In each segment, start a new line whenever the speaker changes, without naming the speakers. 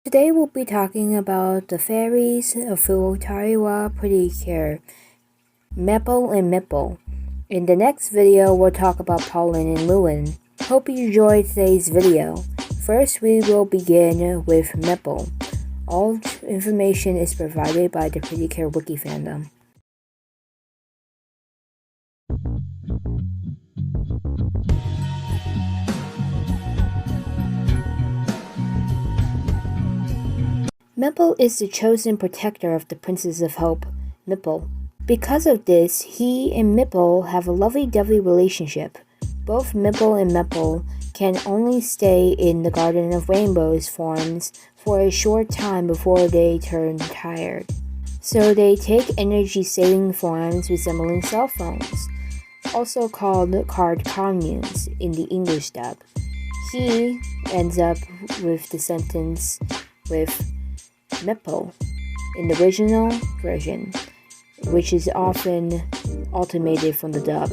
Today we'll be talking about the fairies of Futari Wa Percure, Mepple and Mipple. In the next video we'll talk about Pollun and Pollun. Hope you enjoyed today's video. First we will begin with Mipple. All information is provided by the Percure wiki fandom. Mepple is the chosen protector of the Princess of Hope, Mipple. Because of this, he and Mipple have a lovey-dovey relationship. Both Mipple and Mipple can only stay in the Garden of Rainbows forms for a short time before they turn tired. So they take energy-saving forms resembling cell phones, also called card communes in the English dub. He ends up with the sentence with Mepple in the original version, which is often automated from the dub.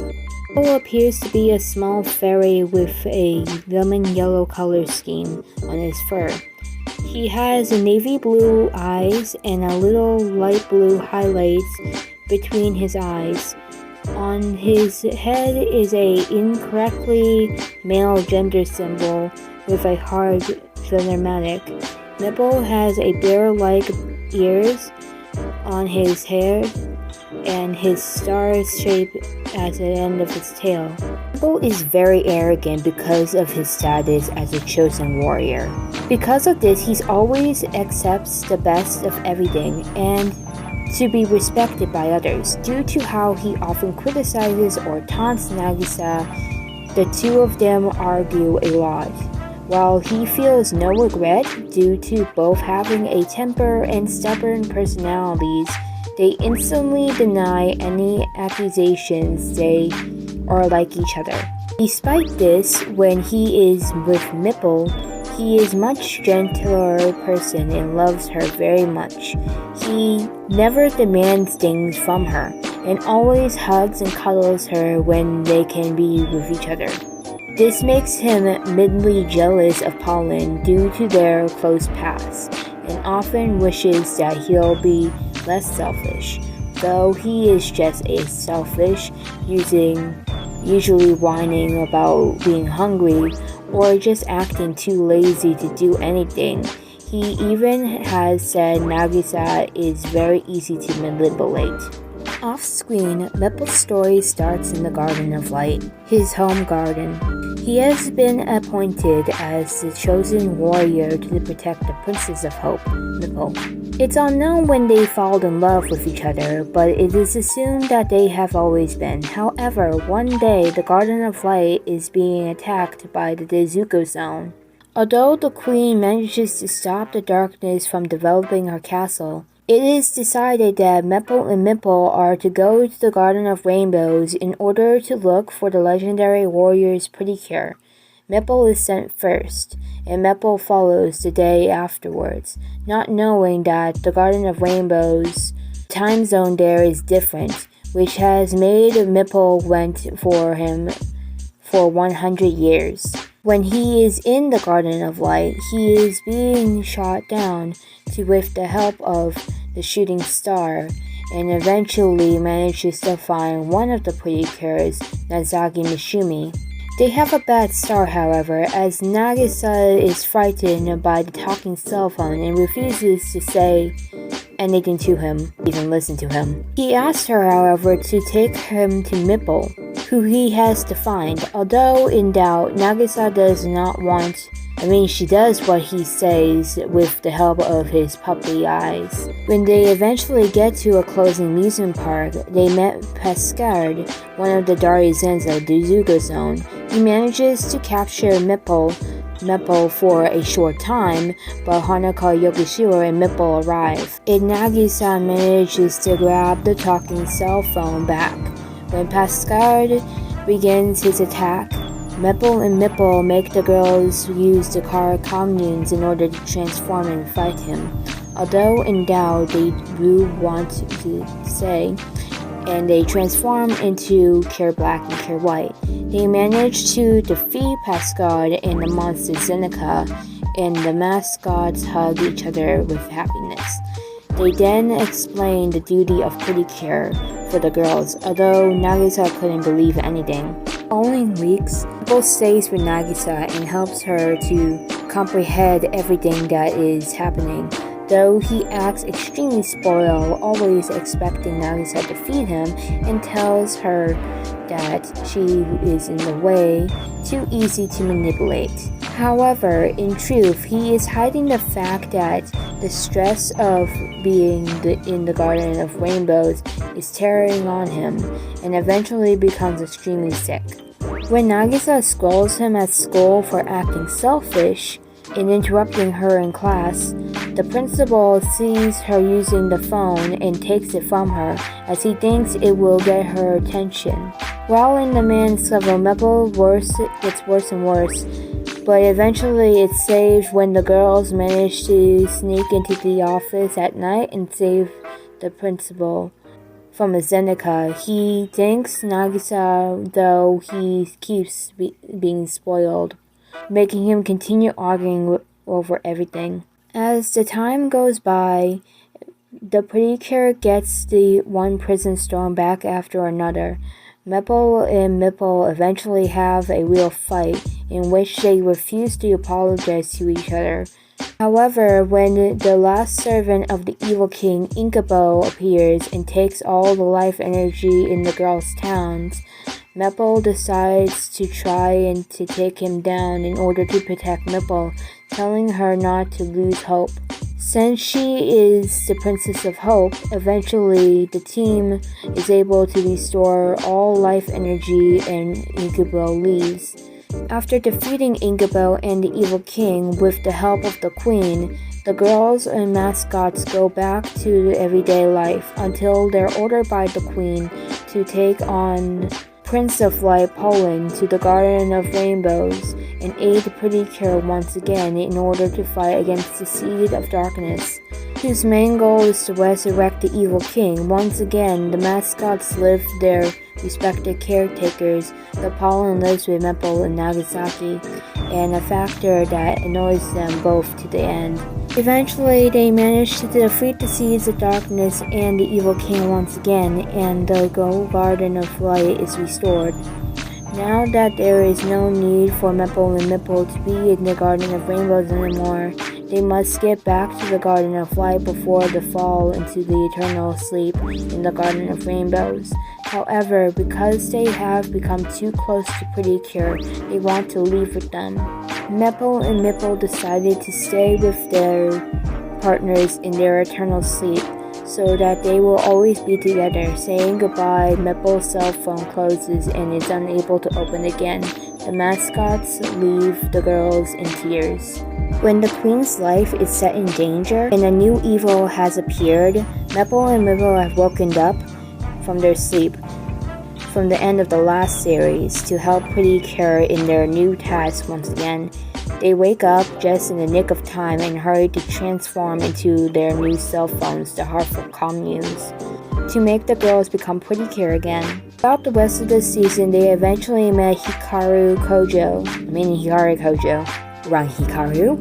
Mepple appears to be a small fairy with a lemon yellow color scheme on his fur. He has navy blue eyes and a little light blue highlights between his eyes. On his head is a incorrectly male gender symbol with a hard dramatic. Mipple has a bear-like ears on his hair and his star shape at the end of his tail. Mipple is very arrogant because of his status as a chosen warrior. Because of this, he always accepts the best of everything and to be respected by others. Due to how he often criticizes or taunts Nasgia, the two of them argue a lot. While he feels no regret due to both having a temper and stubborn personalities, they instantly deny any accusations they are like each other. Despite this, when he is with Mipple, he is much gentler person and loves her very much. He never demands things from her and always hugs and cuddles her when they can be with each other. This makes him midly jealous of Pollun due to their close past, and often wishes that he'll be less selfish, though he is just as selfish, usually whining about being hungry or just acting too lazy to do anything. He even has said Nasgia is very easy to manipulate. Off-screen, Mipple's story starts in the Garden of Light, his home garden. He has been appointed as the chosen warrior to protect the Princess of Hope, Mipple. It's unknown when they fall in love with each other, but it is assumed that they have always been. However, one day the Garden of Light is being attacked by the Nezuko Zone. Although the Queen manages to stop the darkness from developing her castle, it is decided that Mepple and Mipple are to go to the Garden of Rainbows in order to look for the legendary warrior's Percure. Mipple is sent first, and Mepple follows the day afterwards, not knowing that the Garden of Rainbows time zone there is different, which has made Mipple wait for him for 100 years. When he is in the Garden of Light, he is being shot down with the help of the shooting star, and eventually manages to find one of the Percures, Nasgia Mishumi. They have a bad start, however, as Nasgia is frightened by the talking cell phone and refuses to say anything to him, even listen to him. He asks her, however, to take him to Mipple, who he has to find. Although in doubt, Nasgia does not want she does what he says with the help of his puppy eyes. When they eventually get to a closing amusement park, they met Percure, one of the Darizens of the Nezuko Zone. He manages to capture Mipple for a short time, but Honoka, Yogishiro, and Mipple arrive. And Nasgia manages to grab the talking cell phone back. When Percure begins his attack, Mepple and Mipple make the girls use the card communes in order to transform and fight him. Although in doubt, they do want to say, and they transform into Cure Black and Cure White. They manage to defeat Percure and the monster Zeneca and the mascots hug each other with happiness. They then explain the duty of Percure for the girls, although Nagisa couldn't believe anything. Following weeks, Mipple stays with Nagisa and helps her to comprehend everything that is happening. Though he acts extremely spoiled, always expecting Nagisa to feed him, and tells her that she is in the way, too easy to manipulate. However, in truth, he is hiding the fact that the stress of being in the Garden of Rainbows is tearing on him, and eventually becomes extremely sick. When Nagisa scolds him at school for acting selfish and interrupting her in class, the principal sees her using the phone and takes it from her, as he thinks it will get her attention. While in the man's level, Mepple gets worse and worse, but eventually it's saved when the girls manage to sneak into the office at night and save the principal from a Zeneca. He thanks Nagisa, though he keeps being spoiled, making him continue arguing over everything. As the time goes by, the Percure gets the one prison storm back after another. Mepple and Mipple eventually have a real fight, in which they refuse to apologize to each other. However, when the last servant of the evil king, Inkabo, appears and takes all the life energy in the girls' towns, Mepple decides to try and to take him down in order to protect Mipple, telling her not to lose hope. Since she is the Princess of Hope, eventually the team is able to restore all life energy and Inkabo leaves. After defeating Inkabo and the evil king with the help of the queen, the girls and mascots go back to everyday life until they're ordered by the queen to take on Prince of Light Pollun to the Garden of Rainbows and aid Percure once again in order to fight against the Seed of Darkness, whose main goal is to resurrect the evil king. Once again, the mascots live their respective caretakers, but Pollun lives with Mepple in Nagasaki, and a factor that annoys them both to the end. Eventually, they manage to defeat the Seeds of Darkness and the evil king once again, and the Garden of Light is restored. Now that there is no need for Mepple and Mipple to be in the Garden of Rainbows anymore, they must get back to the Garden of Light before the fall into the eternal sleep in the Garden of Rainbows. However, because they have become too close to Percure, they want to leave with them. Mepple and Mipple decided to stay with their partners in their eternal sleep, so that they will always be together. Saying goodbye, Mepple's cell phone closes and is unable to open again. The mascots leave the girls in tears. When the queen's life is set in danger and a new evil has appeared, Mepple and Mipple have woken up from their sleep from the end of the last series to help Percure in their new task once again. They wake up just in the nick of time and hurry to transform into their new cell phones, the Heartful Communes, to make the girls become Percure again. Throughout the rest of the season, they eventually met Hikaru Kojo,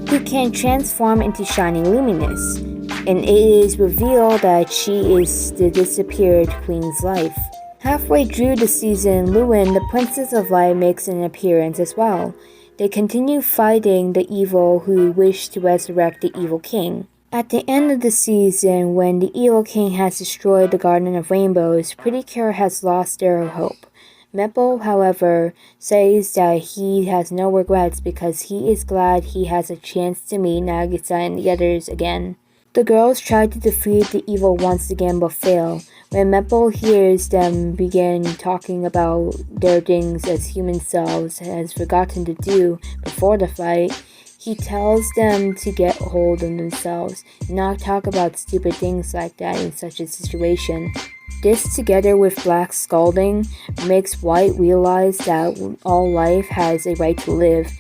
who can transform into Shining Luminous, and it is revealed that she is the disappeared queen's life. Halfway through the season, Luin, the Princess of Light, makes an appearance as well. They continue fighting the evil who wish to resurrect the evil king. At the end of the season, when the evil king has destroyed the Garden of Rainbows, Percure has lost their hope. Mepple, however, says that he has no regrets because he is glad he has a chance to meet Nagisa and the others again. The girls try to defeat the evil once again but fail. When Mepple hears them begin talking about their things as human selves has forgotten to do before the fight, he tells them to get hold of themselves and not talk about stupid things like that in such a situation. This, together with Black's scolding, makes White realize that all life has a right to live.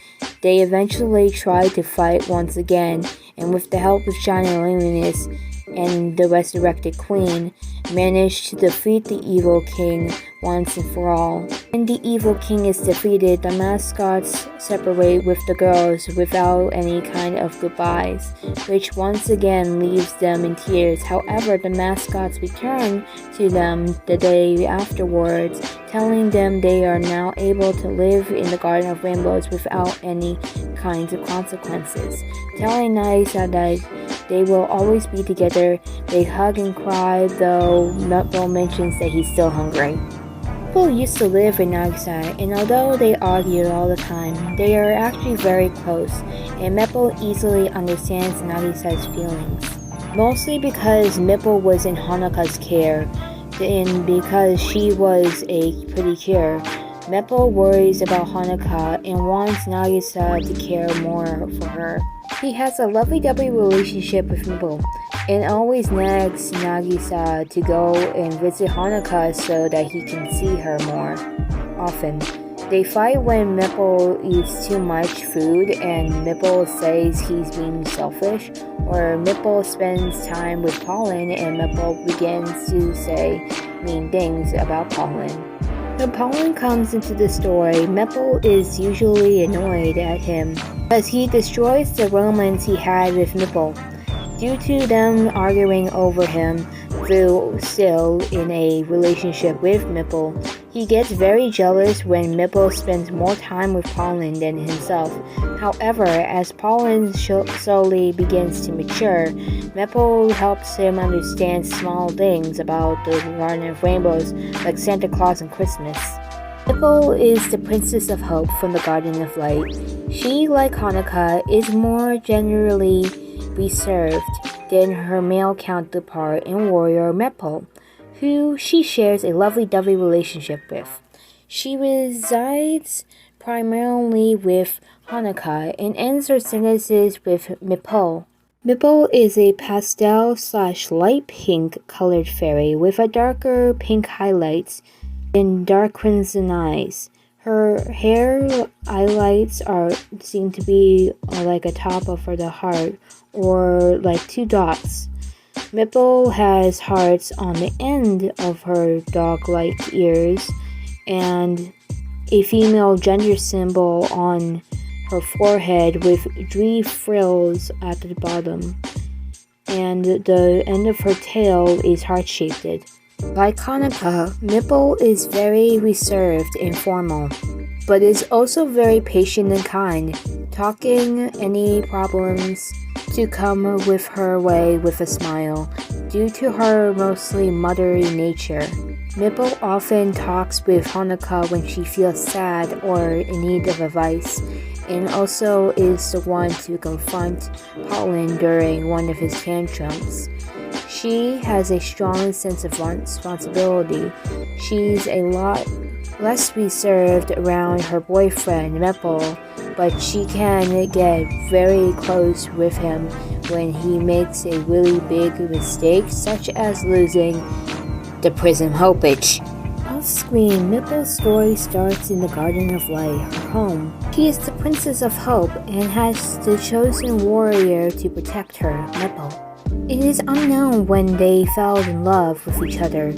They eventually try to fight once again, and with the help of Shining Luminous and the resurrected queen, managed to defeat the evil king once and for all. When the evil king is defeated, the mascots separate with the girls without any kind of goodbyes, which once again leaves them in tears. However, the mascots return to them the day afterwards, telling them they are now able to live in the Garden of Rainbows without any kinds of consequences, telling Nasgia that they will always be together. They hug and cry, though Mepple mentions that he's still hungry. Mipple used to live in Nasgia, and although they argue all the time, they are actually very close, and Mipple easily understands Nagia's feelings. Mostly because Mipple was in Honoka's care, and because she was a Percure, Mipple worries about Honoka and wants Nasgia to care more for her. He has a lovey-dovey relationship with Mipple, and always nags Nasgia to go and visit Honoka so that he can see her more often. They fight when Mipple eats too much food and Mipple says he's being selfish, or Mipple spends time with Pollun and Mipple begins to say mean things about Pollun. When Pollun comes into the story, Mipple is usually annoyed at him because he destroys the romance he had with Mipple. Due to them arguing over him, though still in a relationship with Mipple, he gets very jealous when Mipple spends more time with Pollun than himself. However, as Pollun slowly begins to mature, Mipple helps him understand small things about the Garden of Rainbows, like Santa Claus and Christmas. Mipple is the Princess of Hope from the Garden of Light. She, like Honoka, is more generally reserved than her male counterpart and warrior Mepple, who she shares a lovey-dovey relationship with. She resides primarily with Honoka and ends her sentences with Mipple. Mipple is a pastel/light pink colored fairy with a darker pink highlights and dark crimson eyes. Her hair highlights seem to be like a top of the heart, or like two dots. Mipple has hearts on the end of her dog-like ears and a female gender symbol on her forehead with 3 frills at the bottom, and the end of her tail is heart-shaped. Like Honoka, Mipple is very reserved and formal, but is also very patient and kind, talking any problems to come with her way with a smile, due to her mostly motherly nature. Mipple often talks with Honoka when she feels sad or in need of advice, and also is the one to confront Pollun during one of his tantrums. She has a strong sense of responsibility. She's a lot less reserved around her boyfriend, Mepple, but she can get very close with him when he makes a really big mistake, such as losing the Prism Hopage. Off-screen, Mipple's story starts in the Garden of Light, her home. She is the Princess of Hope and has the chosen warrior to protect her, Mipple. It is unknown when they fell in love with each other,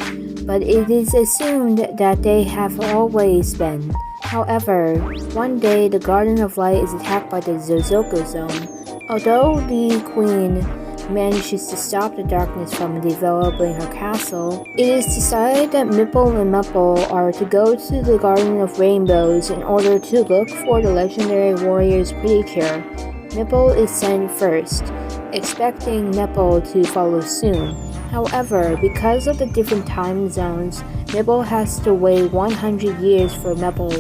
but it is assumed that they have always been. However, one day the Garden of Light is attacked by the Zozoko Zone. Although the Queen manages to stop the darkness from developing her castle, it is decided that Mipple and Mipple are to go to the Garden of Rainbows in order to look for the legendary warrior's Percure. Mipple is sent first, expecting Mipple to follow soon. However, because of the different time zones, Mipple has to wait 100 years for Mipple.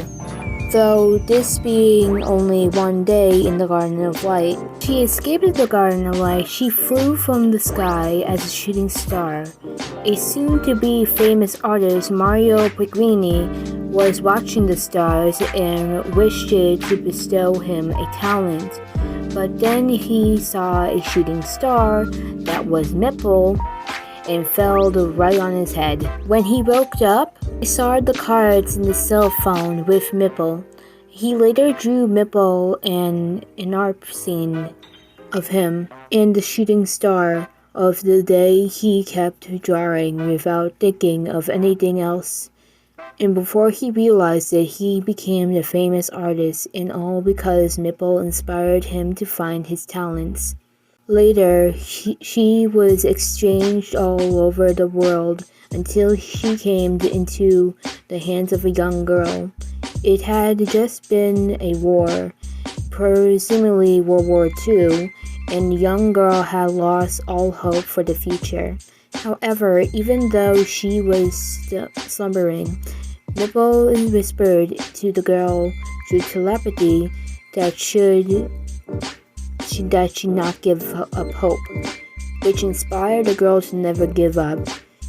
Though this being only one day in the Garden of Light, she escaped the Garden of Light. She flew from the sky as a shooting star. A soon-to-be famous artist, Mario Puglini, was watching the stars and wished to bestow him a talent. But then he saw a shooting star that was Mipple and fell right on his head. When he woke up, he saw the cards in the cell phone with Mipple. He later drew Mipple and an art scene of him, and the shooting star of the day he kept drawing without thinking of anything else. And before he realized it, he became the famous artist, and all because Mipple inspired him to find his talents. Later, she was exchanged all over the world until she came into the hands of a young girl. It had just been a war, presumably World War II, and the young girl had lost all hope for the future. However, even though she was slumbering, Mipple whispered to the girl through telepathy that she not give up hope, which inspired the girl to never give up.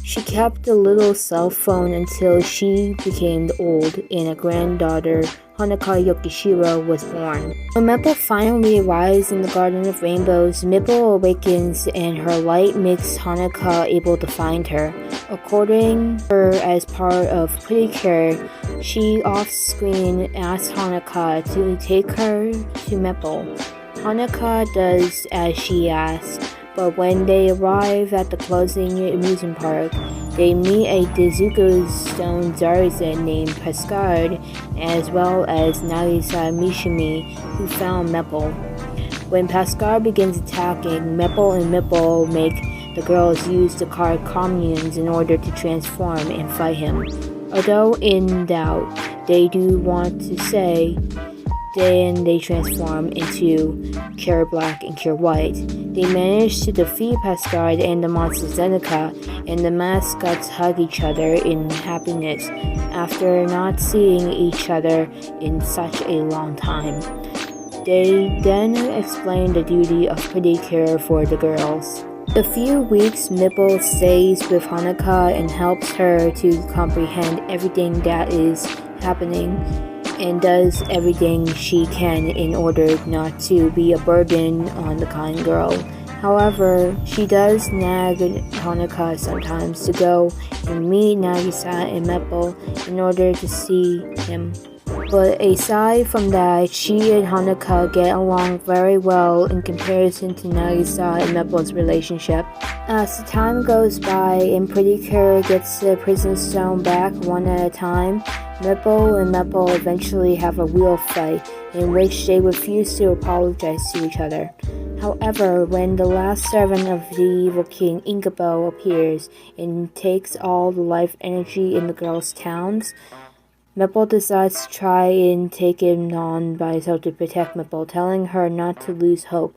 She kept the little cell phone until she became old and a granddaughter, Honoka Yokishiro, was born. When Mipple finally arrives in the Garden of Rainbows, Mipple awakens and her light makes Honoka able to find her. According to her, as part of Percure, she off-screen asks Honoka to take her to Mipple. Honoka does as she asks, but when they arrive at the closing amusement park, they meet a Tezuka Stone Zarzan named Percure, as well as Nagisa Mishimi, who found Mipple. When Percure begins attacking, Mepple and Mipple make the girls use the card communes in order to transform and fight him. Although in doubt, they do want to say, then they transform into Cure Black and Cure White. They manage to defeat Percure and the monster Zeneca, and the mascots hug each other in happiness after not seeing each other in such a long time. They then explain the duty of Percure for the girls. A few weeks, Mipple stays with Honoka and helps her to comprehend everything that is happening, and does everything she can in order not to be a burden on the kind girl. However, she does nag Honoka sometimes to go and meet Nagisa and Mepple in order to see him. But aside from that, she and Honoka get along very well in comparison to Nagisa and Mepple's relationship. As the time goes by and Percure gets the prison stone back one at a time, Mipple and Mepple eventually have a real fight in which they refuse to apologize to each other. However, when the last servant of the evil king, Inkabo, appears and takes all the life energy in the girls' towns, Mipple decides to try and take him on by herself to protect Mipple, telling her not to lose hope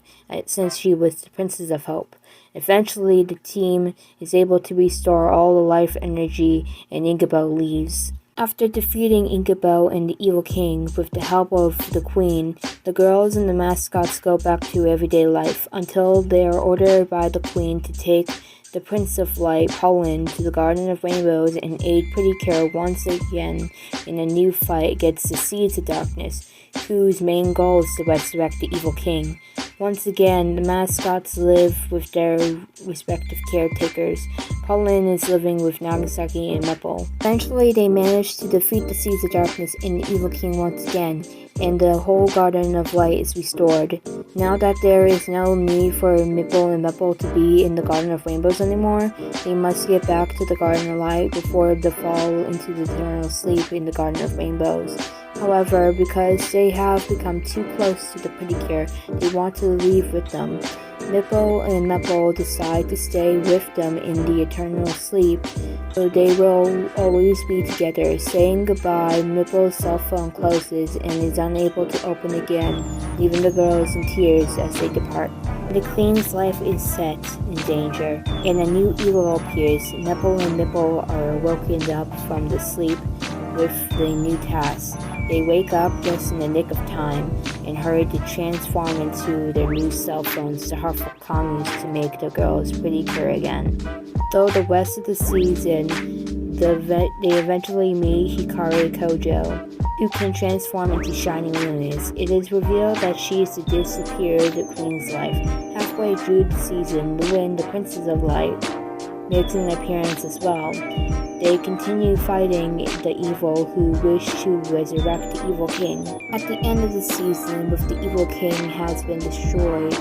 since she was the Princess of Hope. Eventually, the team is able to restore all the life energy and Inkabo leaves. After defeating Inkabo and the Evil King with the help of the Queen, the girls and the mascots go back to everyday life until they are ordered by the Queen to take the Prince of Light, Pollun, to the Garden of Rainbows and aid Percure once again in a new fight against the Seeds of Darkness, whose main goal is to resurrect the Evil King. Once again, the mascots live with their respective caretakers. Pollun is living with Nagasaki and Mepple. Eventually, they manage to defeat the Seeds of Darkness and the Evil King once again, and the whole Garden of Light is restored. Now that there is no need for Mipple and Mepple to be in the Garden of Rainbows anymore, they must get back to the Garden of Light before they fall into the eternal sleep in the Garden of Rainbows. However, because they have become too close to the Percure, they want to leave with them. Mipple and Mepple decide to stay with them in the eternal sleep, so they will always be together. Saying goodbye, Mipple's cell phone closes and is unable to open again, leaving the girls in tears as they depart. The Queen's life is set in danger, and a new evil appears. Mepple and Mipple are woken up from the sleep with the new task. They wake up just in the nick of time and hurry to transform into their new cell phones to harmful communes to make the girls Percure again. Though the rest of the season, they eventually meet Hikari Kojo, who can transform into shining luminous. It is revealed that she is the disappeared Queen's life. Halfway through the season, Lewin, the Princess of Light, makes an appearance as well. They continue fighting the evil who wish to resurrect the Evil King. At the end of the season, with the Evil King has been destroyed,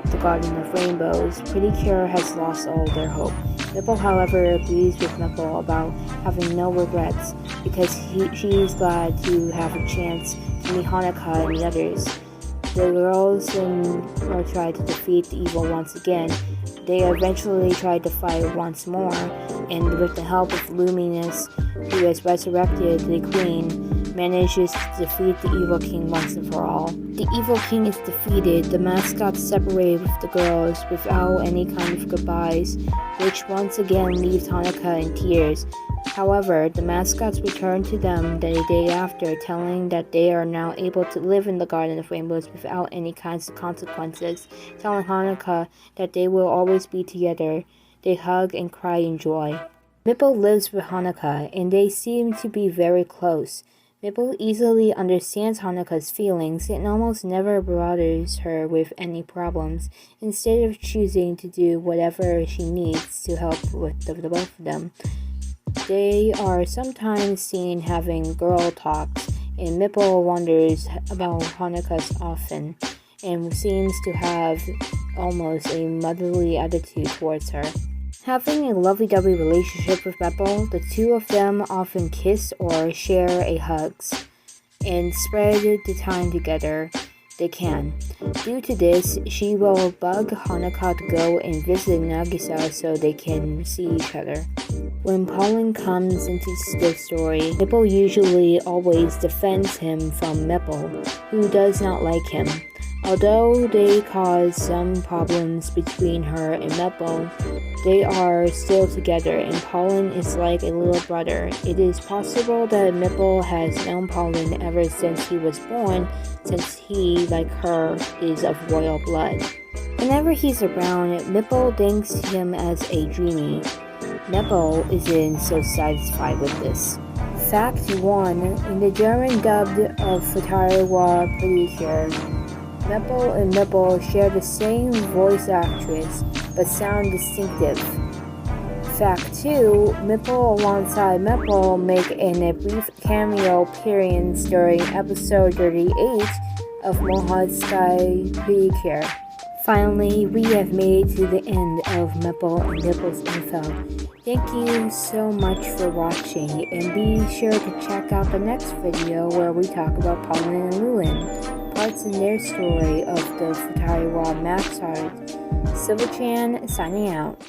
the Garden of Rainbows, Percure has lost all their hope. Mipple, however, agrees with Mipple about having no regrets because she is glad to have a chance to meet Honoka and the others. The girls then try to defeat the evil once again. They eventually try to fight once more, and with the help of Luminous, who has resurrected the queen, manages to defeat the evil king once and for all. The evil king is defeated, the mascots separate with the girls without any kind of goodbyes, which once again leaves Honoka in tears. However, the mascots return to them the day after, telling that they are now able to live in the Garden of Rainbows without any kinds of consequences, telling Honoka that they will always be together. They hug and cry in joy. Mipple lives with Honoka, and they seem to be very close. Mipple easily understands Honoka's feelings and almost never bothers her with any problems, instead of choosing to do whatever she needs to help with the both of them. They are sometimes seen having girl talks, and Mipple wonders about Honoka's often, and seems to have almost a motherly attitude towards her. Having a lovey-dovey relationship with Mipple, the two of them often kiss or share a hugs, and spread the time together they can. Due to this, she will bug Honoka to go and visit Nasgia so they can see each other. When Pollun comes into the story, Mipple usually always defends him from Mipple, who does not like him. Although they cause some problems between her and Mipple, they are still together, and Pollun is like a little brother. It is possible that Mipple has known Pollun ever since he was born, since he, like her, is of royal blood. Whenever he's around, Mipple thinks him as a dreamy. Mipple isn't so satisfied with this. Fact 1. In the German dubbed of Futari Wa Percure, Mepple and Mipple share the same voice actress, but sound distinctive. Fact 2. Mipple alongside Mepple make a brief cameo appearance during episode 38 of Nasgia Percure. Finally, we have made it to the end of Mepple and Mipple's info. Thank you so much for watching, and be sure to check out the next video where we talk about Pollun and Lulin, parts in their story of the Futari Wa Max art. Silverchan signing out.